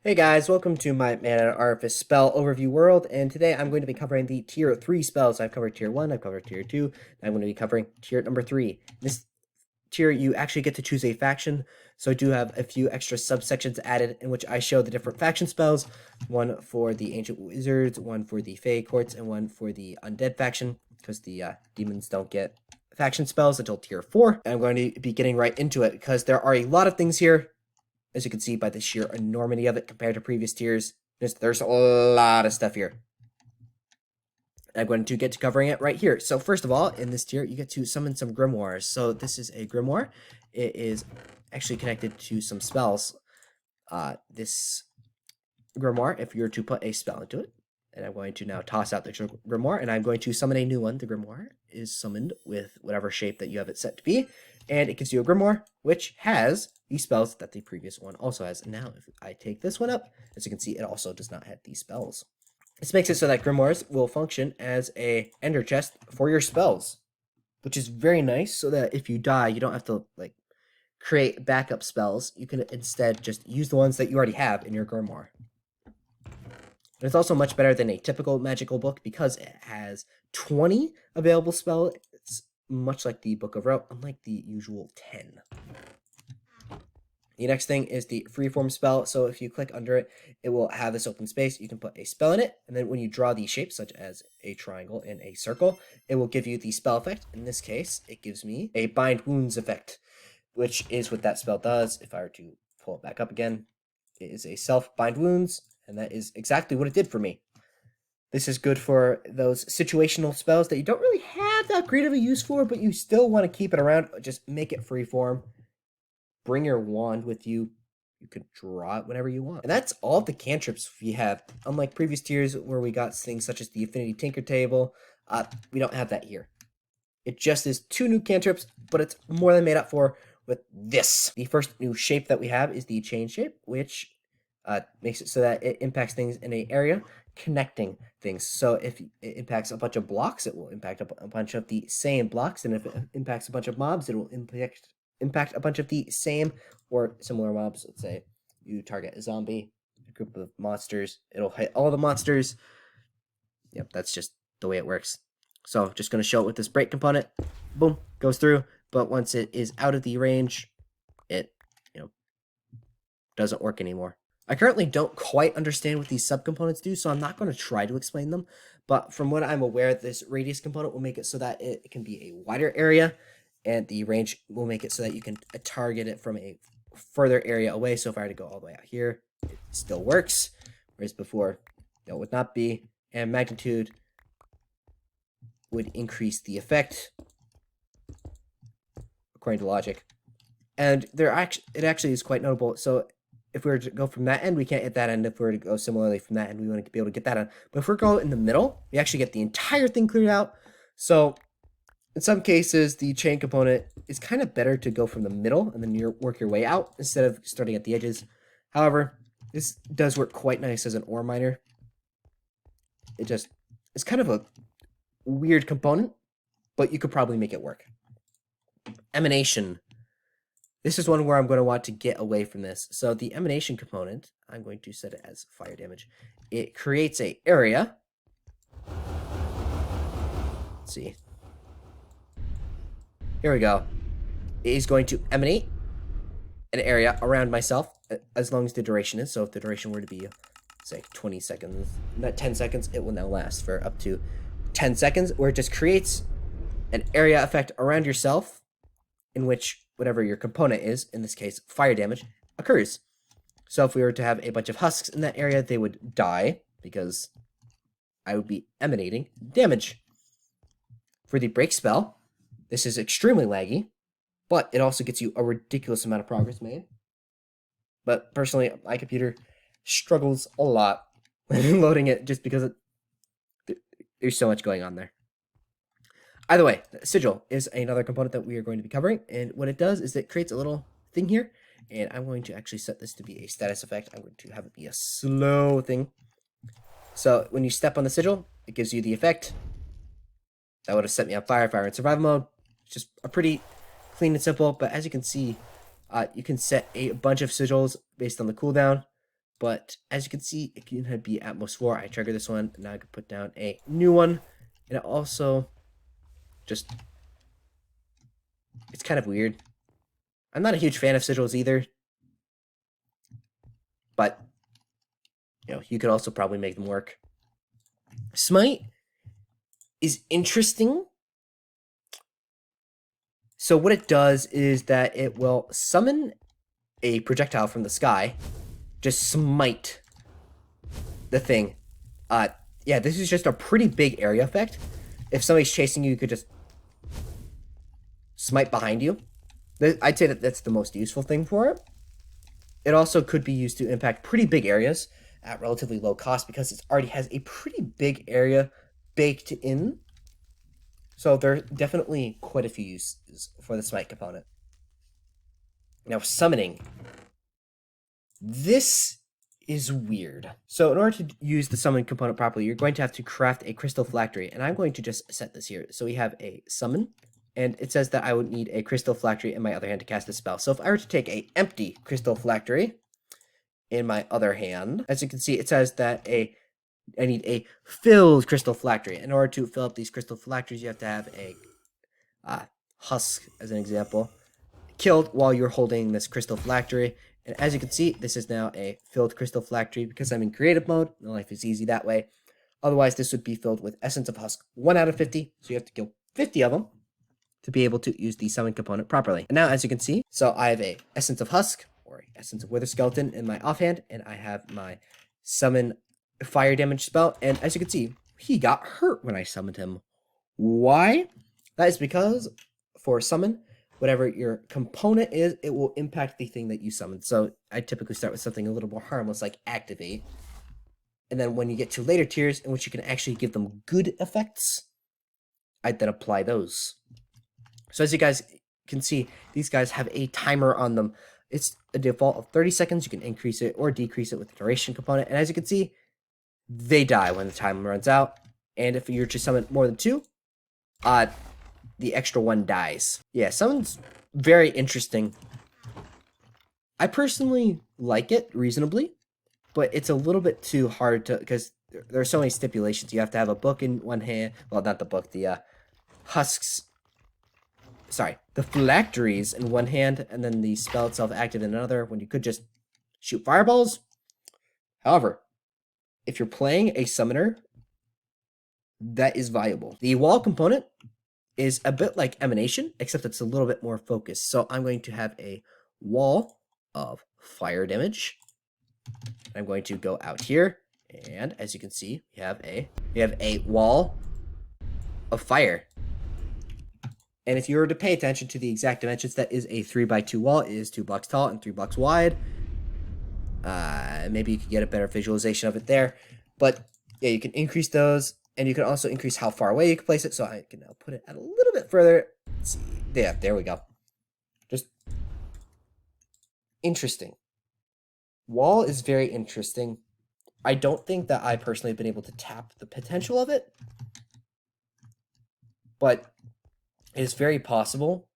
Hey guys, welcome to my Mana and Artifice spell overview world, and today I'm going to be covering the tier 3 spells. I've covered tier 1, I've covered tier 2, and I'm going to be covering tier number 3. This tier, you actually get to choose a faction, so I do have a few extra subsections added in which I show the different faction spells, one for the Ancient Wizards, one for the Fey Courts, and one for the Undead faction, because the demons don't get faction spells until tier 4. And I'm going to be getting right into it, because there are a lot of things here. As you can see by the sheer enormity of it compared to previous tiers, there's a lot of stuff here. I'm going to get to covering it right here. So first of all, in this tier, you get to summon some Grimoires. So this is a Grimoire. It is actually connected to some spells. This Grimoire, if you were to put a spell into it, and I'm going to now toss out the Grimoire, and I'm going to summon a new one. The Grimoire is summoned with whatever shape that you have it set to be, and it gives you a Grimoire, which has these spells that the previous one also has. And now, if I take this one up, as you can see, it also does not have these spells. This makes it so that Grimoires will function as a ender chest for your spells, which is very nice, so that if you die, you don't have to, create backup spells. You can instead just use the ones that you already have in your Grimoire. And it's also much better than a typical magical book because it has 20 available spells. It's much like the Book of Rote, unlike the usual 10. The next thing is the freeform spell. So if you click under it, it will have this open space. You can put a spell in it, and then when you draw these shapes, such as a triangle and a circle, it will give you the spell effect. In this case, it gives me a Bind Wounds effect, which is what that spell does. If I were to pull it back up again, it is a self-bind wounds, and that is exactly what it did for me. This is good for those situational spells that you don't really have that great of a use for, but you still want to keep it around. Just make it freeform. Bring your wand with you. You can draw it whenever you want. And that's all the cantrips we have. Unlike previous tiers where we got things such as the Affinity Tinker Table, we don't have that here. It just is 2 new cantrips, but it's more than made up for with this. The first new shape that we have is the chain shape, which makes it so that it impacts things in an area, connecting things. So if it impacts a bunch of blocks, it will impact a bunch of the same blocks, and if it impacts a bunch of mobs, it will impact a bunch of the same or similar mobs. Let's say you target a zombie, a group of monsters, it'll hit all the monsters. Yep, that's just the way it works. So just going to show it with this break component. Boom, goes through. But once it is out of the range, it doesn't work anymore. I currently don't quite understand what these subcomponents do, so I'm not going to try to explain them. But from what I'm aware, this radius component will make it so that it can be a wider area, and the range will make it so that you can target it from a further area away. So if I were to go all the way out here, it still works, whereas before it would not be. And magnitude would increase the effect according to logic. And it actually is quite notable. So if we were to go from that end, we can't hit that end. If we were to go similarly from that end, we want to be able to get that end. But if we're going in the middle, we actually get the entire thing cleared out. So in some cases, the chain component is kind of better to go from the middle and then you work your way out instead of starting at the edges. However, this does work quite nice as an ore miner. It's kind of a weird component, but you could probably make it work. Emanation. This is one where I'm going to want to get away from this. So the emanation component, I'm going to set it as fire damage. It creates an area. Let's see. Here we go. It is going to emanate an area around myself as long as the duration is. So if the duration were to be, say, 20 seconds, not 10 seconds, it will now last for up to 10 seconds, where it just creates an area effect around yourself in which whatever your component is, in this case, fire damage, occurs. So if we were to have a bunch of husks in that area, they would die because I would be emanating damage. For the break spell, this is extremely laggy, but it also gets you a ridiculous amount of progress made. But personally, my computer struggles a lot loading it just because there's so much going on there. Either way, sigil is another component that we are going to be covering, and what it does is it creates a little thing here, and I'm going to actually set this to be a status effect. I'm going to have it be a slow thing. So when you step on the sigil, it gives you the effect. That would have set me on fire if I were in survival mode. It's just a pretty clean and simple, but as you can see, you can set a bunch of sigils based on the cooldown, But as you can see, it can be Atmos 4. I trigger this one. Now I can put down a new one. And it also just... It's kind of weird. I'm not a huge fan of sigils either. But, you know, you could also probably make them work. Smite is interesting. So what it does is that it will summon a projectile from the sky, just smite the thing. Yeah, this is just a pretty big area effect. If somebody's chasing you, you could just smite behind you. I'd say that that's the most useful thing for it. It also could be used to impact pretty big areas at relatively low cost because it already has a pretty big area baked in. So there are definitely quite a few uses for the smite component. Now, summoning. This is weird. So in order to use the summon component properly, you're going to have to craft a crystal phylactery. And I'm going to just set this here. So we have a summon. And it says that I would need a crystal phylactery in my other hand to cast a spell. So if I were to take a empty crystal phylactery in my other hand, as you can see, it says that I need a filled crystal phylactery. In order to fill up these crystal phylacteries, you have to have a husk, as an example, killed while you're holding this crystal phylactery. And as you can see, this is now a filled crystal phylactery because I'm in creative mode. My life is easy that way. Otherwise, this would be filled with Essence of Husk 1 out of 50. So you have to kill 50 of them to be able to use the summon component properly. And now, as you can see, so I have a Essence of Husk or Essence of Wither Skeleton in my offhand, and I have my summon fire damage spell. And as you can see, he got hurt when I summoned him. Why? That is because for summon, whatever your component is, it will impact the thing that you summoned. So I typically start with something a little more harmless like Activate. And then when you get to later tiers in which you can actually give them good effects, I then apply those. So as you guys can see, these guys have a timer on them. It's a default of 30 seconds. You can increase it or decrease it with the duration component. And as you can see, they die when the time runs out. And if you're to summon more than 2, the extra one dies. Yeah, summon's very interesting. I personally like it reasonably, but it's a little bit too hard to, because there are so many stipulations. You have to have a book in one hand. Well, not the book, the husks. Sorry, the phylacteries in one hand, and then the spell itself active in another, when you could just shoot fireballs. However, if you're playing a summoner, that is viable. The wall component is a bit like Emanation, except it's a little bit more focused. So I'm going to have a wall of fire damage. I'm going to go out here, and as you can see, we have a wall of fire. And if you were to pay attention to the exact dimensions, that is a 3x2 wall. It is 2 blocks tall and 3 blocks wide. Maybe you could get a better visualization of it there. But yeah, you can increase those, and you can also increase how far away you can place it. So I can now put it at a little bit further. Let's see. Yeah, there we go. Just interesting. Wall is very interesting. I don't think that I personally have been able to tap the potential of it, but it is very possible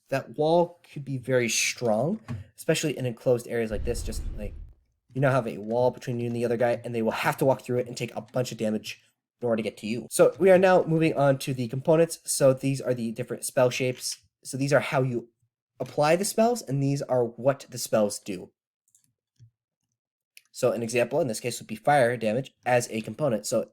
that wall could be very strong, especially in enclosed areas like this. Just like, you now have a wall between you and the other guy, and they will have to walk through it and take a bunch of damage in order to get to you. So we are now moving on to the components. So these are the different spell shapes. So these are how you apply the spells, and these are what the spells do. So an example in this case would be fire damage as a component. So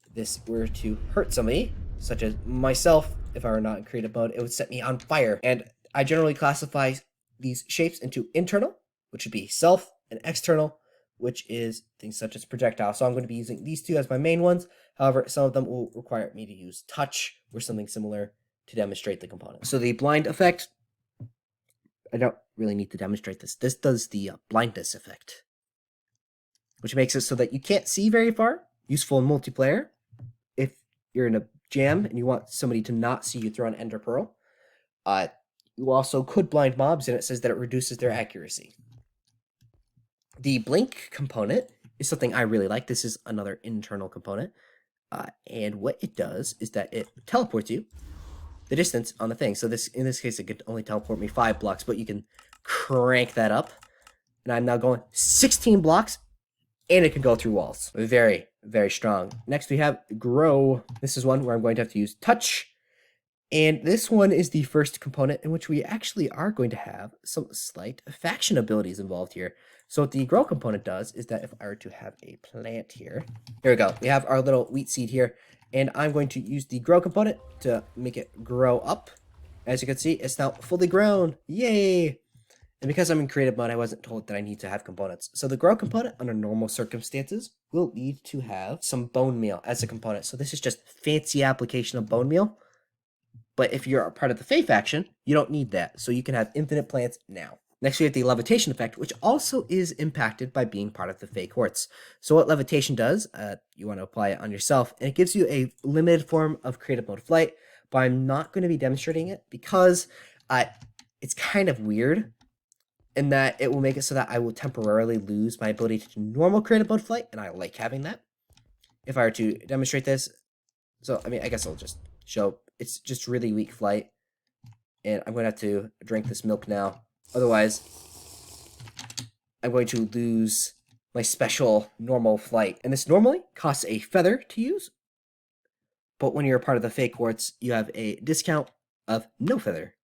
if this were to hurt somebody, such as myself, if I were not in creative mode, it would set me on fire. And I generally classify these shapes into internal, which would be self, and external, which is things such as projectile. So I'm going to be using these two as my main ones. However, some of them will require me to use touch or something similar to demonstrate the component. So the blind effect, I don't really need to demonstrate this. This does the blindness effect, which makes it so that you can't see very far. Useful in multiplayer. If you're in a jam and you want somebody to not see you throw an ender pearl, you also could blind mobs, and it says that it reduces their accuracy. The blink component is something I really like. This is another internal component, and what it does is that it teleports you the distance on the thing. So this, in this case, it could only teleport me 5 blocks, but you can crank that up, and I'm now going 16 blocks and it can go through walls. Very, very strong. Next we have Grow. This is one where I'm going to have to use Touch. And this one is the first component in which we actually are going to have some slight faction abilities involved here. So what the Grow component does is that if I were to have a plant here we go. We have our little wheat seed here, and I'm going to use the Grow component to make it grow up. As you can see, it's now fully grown. Yay! And because I'm in creative mode, I wasn't told that I need to have components. So the Grow component, under normal circumstances, will need to have some bone meal as a component. So this is just fancy application of bone meal. But if you're a part of the Fae faction, you don't need that. So you can have infinite plants now. Next, we have the levitation effect, which also is impacted by being part of the Fae courts. So what levitation does, you want to apply it on yourself, and it gives you a limited form of creative mode flight, but I'm not going to be demonstrating it because it's kind of weird in that it will make it so that I will temporarily lose my ability to do normal creative mode flight, and I like having that. If I were to demonstrate this, so, I mean, I guess I'll just show. It's just really weak flight, and I'm going to have to drink this milk now. Otherwise, I'm going to lose my special normal flight. And this normally costs a feather to use, but when you're a part of the Fae courts, you have a discount of no feather.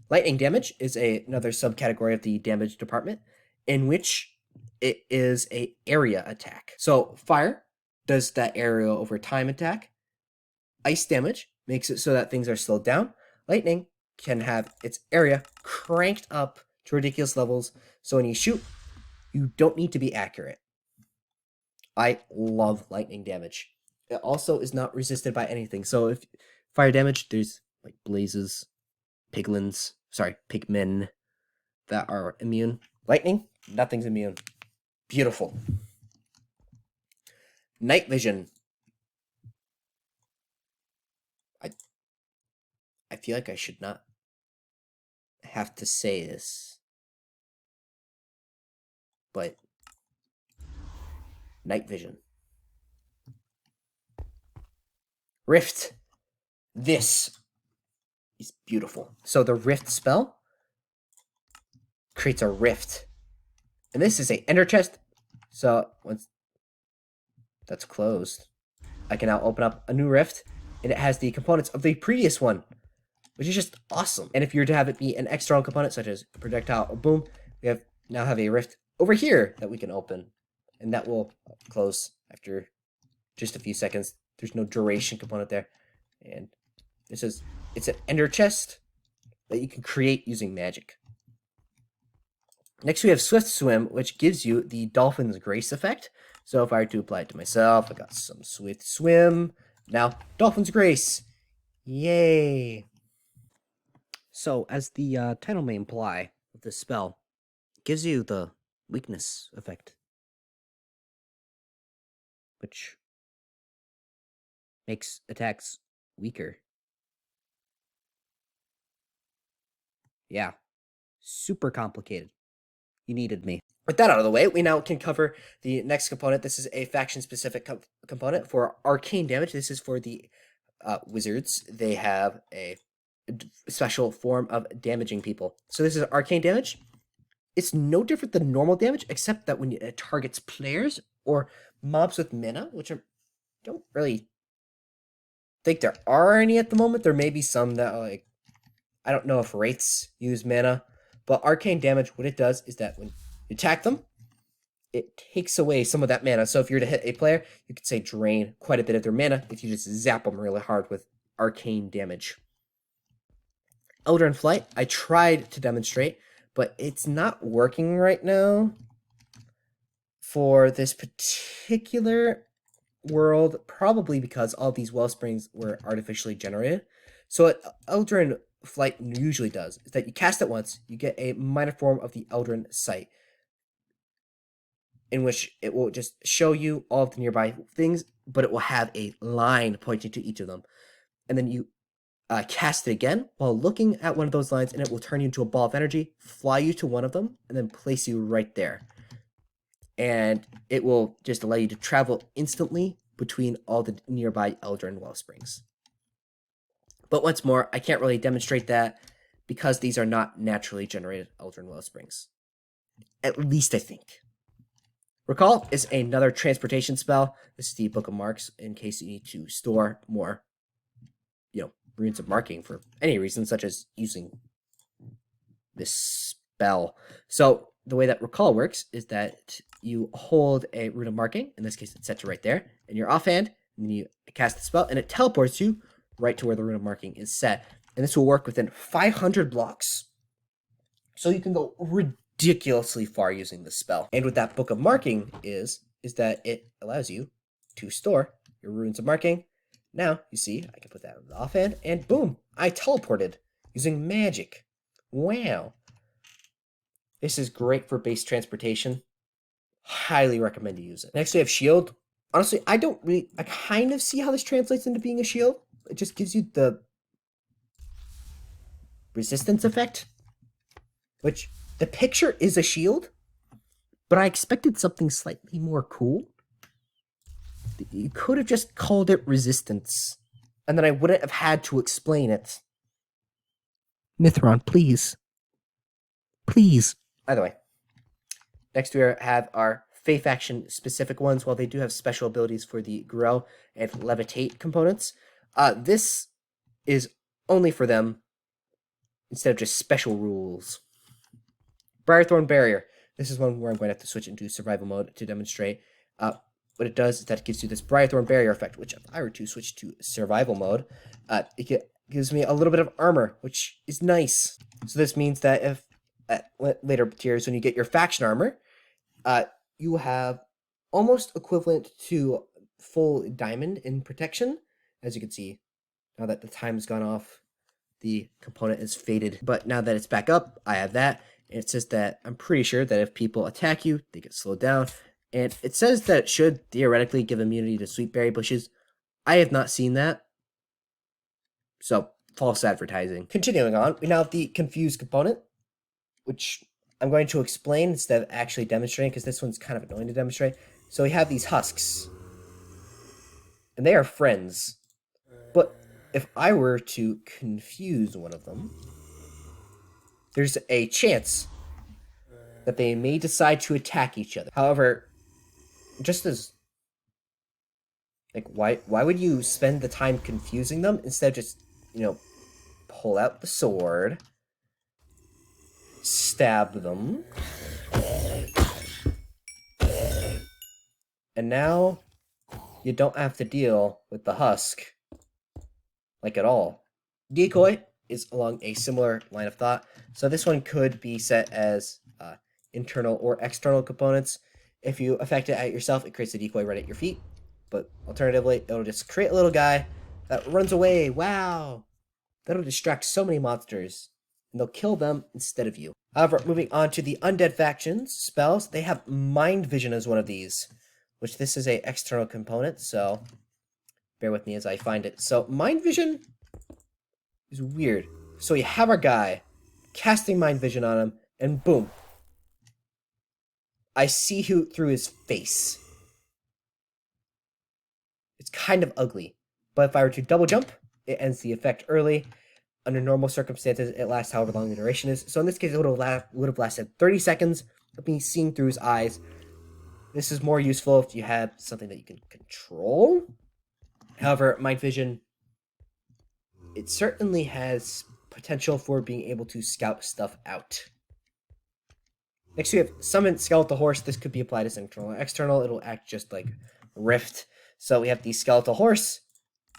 Lightning damage is another subcategory of the damage department, in which it is an area attack. So fire does that area over time attack. Ice damage makes it so that things are slowed down. Lightning can have its area cranked up to ridiculous levels, so when you shoot, you don't need to be accurate. I love lightning damage. It also is not resisted by anything. So if fire damage, there's like blazes, pigmen that are immune. Lightning, nothing's immune. Beautiful. Night vision. I feel like I should not have to say this, but night vision. Rift. This is beautiful. So the Rift spell creates a rift. And this is a ender chest. So once that's closed, I can now open up a new rift, and it has the components of the previous one, which is just awesome. And if you were to have it be an external component, such as a projectile or boom, we now have a rift over here that we can open, and that will close after just a few seconds. There's no duration component there. And it's an ender chest that you can create using magic. Next we have Swift Swim, which gives you the Dolphin's Grace effect. So if I were to apply it to myself, I got some Swift Swim. Now, Dolphin's Grace. Yay! So, as the title may imply, this spell gives you the weakness effect, which makes attacks weaker. Yeah, super complicated. You needed me. With that out of the way, we now can cover the next component. This is a faction-specific component for arcane damage. This is for the wizards. They have a special form of damaging people. So this is arcane damage. It's no different than normal damage, except that when it targets players or mobs with mana, which I don't really think there are any at the moment. There may be some that are like, I don't know if wraiths use mana, but arcane damage, what it does is that when you attack them, it takes away some of that mana. So if you were to hit a player, you could say drain quite a bit of their mana if you just zap them really hard with arcane damage. Eldritch Flight, I tried to demonstrate, but it's not working right now for this particular world, probably because all these well springs were artificially generated. So what Eldritch Flight usually does is that you cast it once, you get a minor form of the Eldritch Sight, in which it will just show you all of the nearby things, but it will have a line pointing to each of them. And then you cast it again while looking at one of those lines, and it will turn you into a ball of energy, fly you to one of them, and then place you right there. And it will just allow you to travel instantly between all the nearby Eldritch well springs. But once more, I can't really demonstrate that because these are not naturally generated Eldritch well springs. At least I think. Recall is another transportation spell. This is the Book of Marks in case you need to store more, runes of marking for any reason, such as using this spell. So the way that Recall works is that you hold a rune of marking. In this case, it's set to right there, in your offhand, and then you cast the spell, and it teleports you right to where the rune of marking is set. And this will work within 500 blocks. So you can go ridiculously far using this spell. And what that Book of Marking is that it allows you to store your runes of marking. Now, you see, I can put that in the offhand, and boom, I teleported using magic. Wow. This is great for base transportation. Highly recommend you use it. Next, we have Shield. Honestly, I kind of see how this translates into being a shield. It just gives you the resistance effect, which the picture is a shield, but I expected something slightly more cool. You could have just called it resistance, and then I wouldn't have had to explain it. Mithron, please. Please. Either way. Next we have our Fae Faction specific ones. While they do have special abilities for the Grow and Levitate components, this is only for them instead of just special rules. Briarthorn Barrier. This is one where I'm going to have to switch into survival mode to demonstrate. What it does is that it gives you this Briarthorn Barrier effect, which if I were to switch to survival mode, it gives me a little bit of armor, which is nice. So this means that if at later tiers, when you get your faction armor, you have almost equivalent to full diamond in protection. As you can see, now that the time's gone off, the component is faded. But now that it's back up, I have that. And it says that I'm pretty sure that if people attack you, they get slowed down. And it says that it should theoretically give immunity to sweetberry bushes. I have not seen that. So, false advertising. Continuing on, we now have the Confused component, which I'm going to explain instead of actually demonstrating, because this one's kind of annoying to demonstrate. So we have these husks, and they are friends. But if I were to confuse one of them, there's a chance that they may decide to attack each other. However, just as, why would you spend the time confusing them instead of just, pull out the sword, stab them, and now you don't have to deal with the husk, at all. Decoy is along a similar line of thought, so this one could be set as internal or external components. If you affect it at yourself, it creates a decoy right at your feet, but alternatively, it'll just create a little guy that runs away. Wow! That'll distract so many monsters, and they'll kill them instead of you. However, moving on to the Undead Factions spells, they have Mind Vision as one of these, which this is a external component, so bear with me as I find it. So Mind Vision is weird. So you have our guy casting Mind Vision on him, and boom. I see through his face. It's kind of ugly, but if I were to double jump, it ends the effect early. Under normal circumstances, it lasts however long the duration is. So in this case, it would have lasted 30 seconds of me seeing through his eyes. This is more useful if you have something that you can control. However, Mind Vision, it certainly has potential for being able to scout stuff out. Next, we have Summon Skeletal Horse. This could be applied as internal or external. It'll act just like Rift. So we have the Skeletal Horse,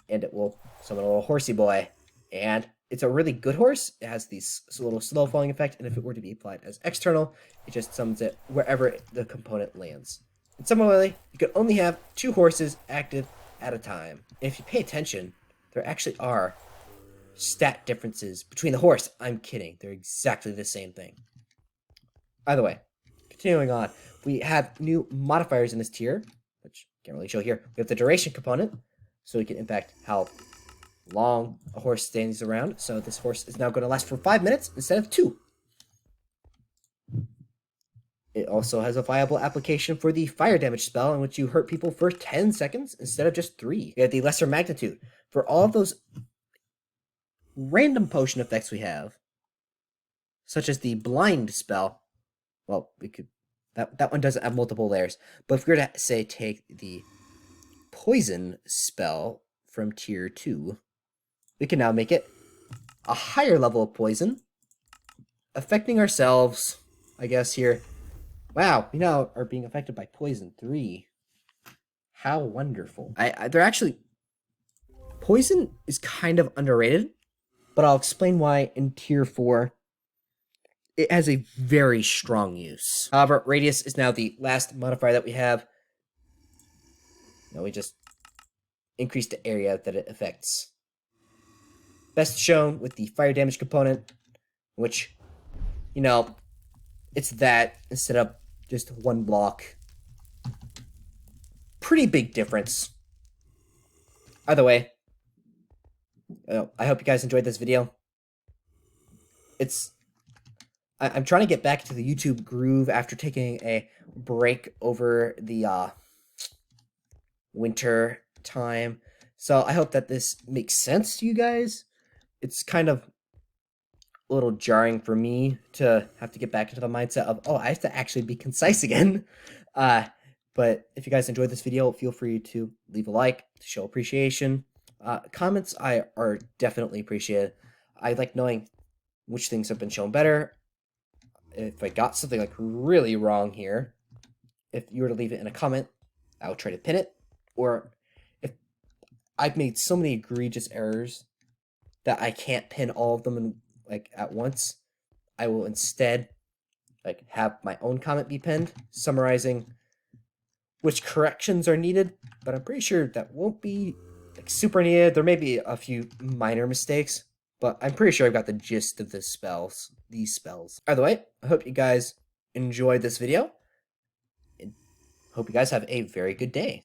and it will summon a little horsey boy. And it's a really good horse. It has these little slow falling effect, and if it were to be applied as external, it just summons it wherever the component lands. And similarly, you can only have 2 horses active at a time. And if you pay attention, there actually are stat differences between the horse. I'm kidding. They're exactly the same thing. Either way, continuing on, we have new modifiers in this tier, which can't really show here. We have the duration component, so we can impact how long a horse stands around. So this horse is now going to last for 5 minutes instead of 2. It also has a viable application for the fire damage spell, in which you hurt people for 10 seconds instead of just 3. We have the lesser magnitude. For all of those random potion effects we have, such as the blind spell, well, That one doesn't have multiple layers. But if we were to, say, take the poison spell from tier 2, we can now make it a higher level of poison, affecting ourselves, I guess, here. Wow, we now are being affected by poison 3. How wonderful. They're actually... Poison is kind of underrated, but I'll explain why in tier 4. It has a very strong use. However, radius is now the last modifier that we have. Now we just increase the area that it affects. Best shown with the fire damage component, which, you know, it's that instead of just one block. Pretty big difference. Either way, I hope you guys enjoyed this video. I'm trying to get back to the YouTube groove after taking a break over the winter time. So I hope that this makes sense to you guys. It's kind of a little jarring for me to have to get back into the mindset of, oh, I have to actually be concise again. But if you guys enjoyed this video, feel free to leave a like to show appreciation. Comments are definitely appreciated. I like knowing which things have been shown better. If I got something like really wrong here, if you were to leave it in a comment, I will try to pin it. Or if I've made so many egregious errors that I can't pin all of them in, like, at once, I will instead like have my own comment be pinned, summarizing which corrections are needed. But I'm pretty sure that won't be like super needed. There may be a few minor mistakes, but I'm pretty sure I've got the gist of these spells. Either way, I hope you guys enjoyed this video. And hope you guys have a very good day.